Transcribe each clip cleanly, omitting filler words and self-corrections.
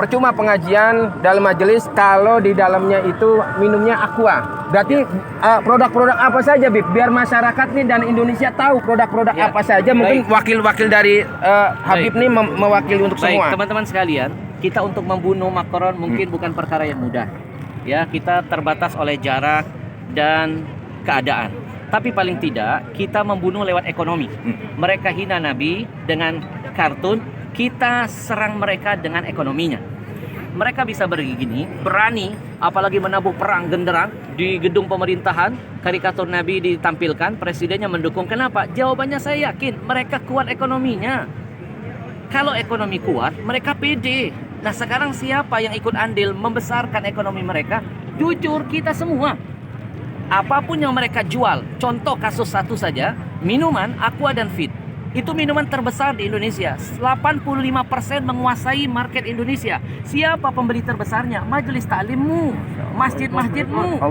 Percuma pengajian dalam majelis kalau di dalamnya itu minumnya aqua. Berarti produk-produk apa saja, Bib? Biar masyarakat nih dan Indonesia tahu produk-produk apa saja. Mungkin wakil-wakil dari Habib nih mewakili untuk semua. Teman-teman sekalian, kita untuk membunuh Macron mungkin bukan perkara yang mudah. Ya, kita terbatas oleh jarak dan keadaan. Tapi paling tidak kita membunuh lewat ekonomi. Mereka hina Nabi dengan kartun, kita serang mereka dengan ekonominya. Mereka bisa begini, berani, apalagi menabuh perang genderang di gedung pemerintahan, karikatur Nabi ditampilkan, presidennya mendukung. Kenapa? Jawabannya saya yakin, mereka kuat ekonominya. Kalau ekonomi kuat, mereka pede. Nah sekarang siapa yang ikut andil membesarkan ekonomi mereka? Jujur kita semua. Apapun yang mereka jual, contoh kasus satu saja, minuman, aqua dan fit. Itu minuman terbesar di Indonesia. 85% menguasai market Indonesia. Siapa pembeli terbesarnya? Majelis taklimmu, masjid-masjidmu,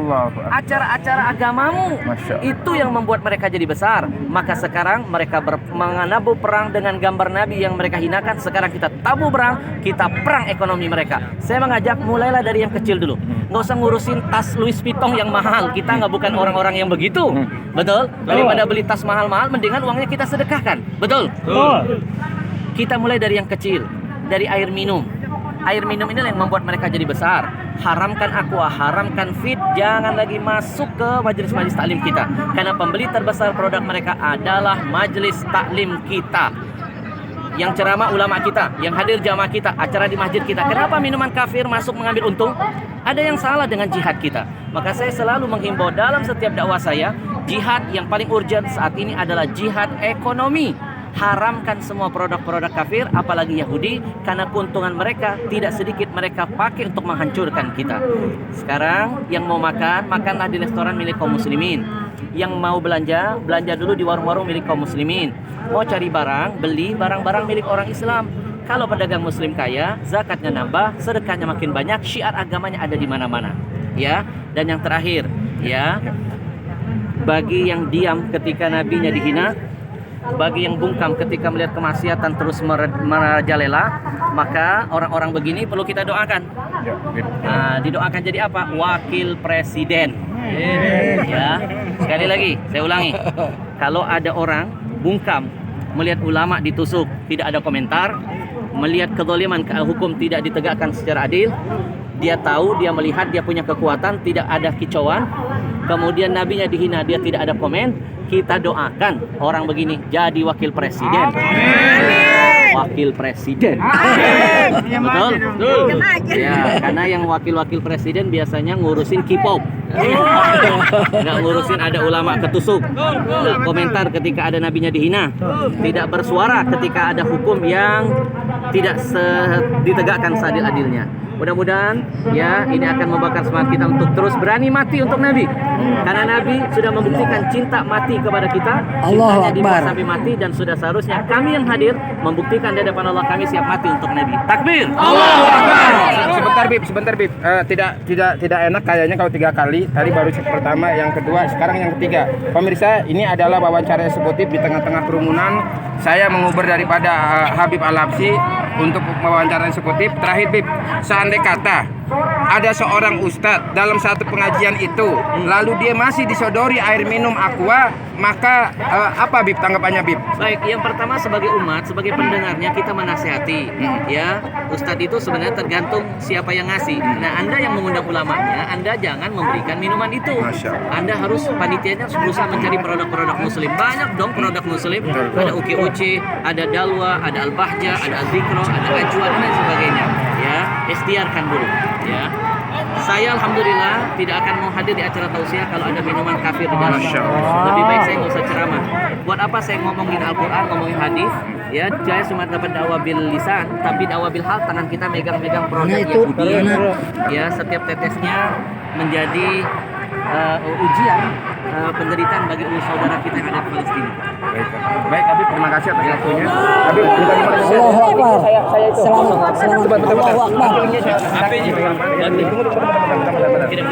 acara-acara agamamu. Itu yang membuat mereka jadi besar. Maka sekarang mereka menabuh perang dengan gambar Nabi yang mereka hinakan. Sekarang kita tabuh perang, kita perang ekonomi mereka. Saya mengajak mulailah dari yang kecil dulu. Nggak usah ngurusin tas Louis Vuitton yang mahal. Kita nggak bukan orang-orang yang begitu. Betul? Daripada beli tas mahal-mahal, mendingan uangnya kita sedekahkan. Betul? Kita mulai dari yang kecil, dari air minum. Air minum ini yang membuat mereka jadi besar. Haramkan aqua, haramkan fit, jangan lagi masuk ke majelis-majelis taklim kita. Karena pembeli terbesar produk mereka adalah majelis taklim kita. Yang ceramah ulama kita, yang hadir jamaah kita, acara di masjid kita. Kenapa minuman kafir masuk mengambil untung? Ada yang salah dengan jihad kita. Maka saya selalu menghimbau dalam setiap dakwah saya, jihad yang paling urgent saat ini adalah jihad ekonomi. Haramkan semua produk-produk kafir, apalagi Yahudi, karena keuntungan mereka tidak sedikit mereka pakai untuk menghancurkan kita. Sekarang yang mau makan, makanlah di restoran milik kaum muslimin. Yang mau belanja, belanja dulu di warung-warung milik kaum muslimin. Mau cari barang, beli barang-barang milik orang Islam. Kalau pedagang muslim kaya, zakatnya nambah, sedekahnya makin banyak, syiar agamanya ada di mana-mana. Ya, dan yang terakhir, ya, bagi yang diam ketika nabinya dihina, bagi yang bungkam ketika melihat kemaksiatan terus merajalela, maka orang-orang begini perlu kita doakan. Nah, didoakan jadi apa? Wakil presiden. Ya, sekali lagi saya ulangi. Kalau ada orang bungkam melihat ulama ditusuk, tidak ada komentar, melihat kezaliman hukum tidak ditegakkan secara adil, dia tahu, dia melihat, dia punya kekuatan, tidak ada kicauan, kemudian nabinya dihina, dia tidak ada komen, kita doakan orang begini jadi wakil presiden. Wakil presiden. Betul? Ya, karena yang wakil-wakil presiden biasanya ngurusin K-pop. Nggak ngurusin ada ulama ketusuk, nggak komentar ketika ada nabinya dihina, tidak bersuara ketika ada hukum yang tidak ditegakkan seadil-adilnya. Mudah-mudahan ya ini akan membakar semangat kita untuk terus berani mati untuk Nabi. Karena Nabi sudah membuktikan cinta mati kepada kita, cintanya dibuat sampai mati, dan sudah seharusnya kami yang hadir membuktikan di hadapan Allah kami siap mati untuk Nabi. Takbir. Allahu Akbar. Sebentar Bib. Tidak enak kayaknya kalau 3 kali. Tadi baru pertama, yang kedua, sekarang yang ketiga. Pemirsa, ini adalah wawancara eksekutif di tengah-tengah kerumunan. Saya menguber daripada Habib Al-Habsyi untuk wawancara eksekutif. Terakhir Bib, seandai kata ada seorang ustadz dalam satu pengajian itu, lalu dia masih disodori air minum aqua, maka apa Bib tanggapannya Bib? Baik, yang pertama sebagai umat, sebagai pendengarnya kita menasihati. Ya, ustadz itu sebenarnya tergantung siapa yang ngasih. Nah, Anda yang mengundang ulamanya, Anda jangan memberikan minuman itu. Anda harus, panitianya harus berusaha mencari produk-produk muslim. Banyak dong produk muslim. Ada Uki-Uci, ada Dalwa, ada Al-Bahja, ada Al-Zikro, ada Ajwa, dan lain sebagainya. Ya, ikhtiarkan dulu. Ya, saya alhamdulillah tidak akan mau hadir di acara tausiah kalau ada minuman kafir di dalam. Lebih baik saya nggak usah ceramah. Buat apa saya ngomongin Al-Quran, ngomongin hadis? Ya, saya cuma dapat dakwah bil lisan, tapi dakwah bil hal, tangan kita megang-megang produk Yahudi. Ya, setiap tetesnya menjadi ujian, penderitaan bagi saudara kita yang ada di Palestina. Baik Habib, terima kasih atas waktunya. Habib, Allahu Akbar. Selamat. Allahu Akbar. Tidak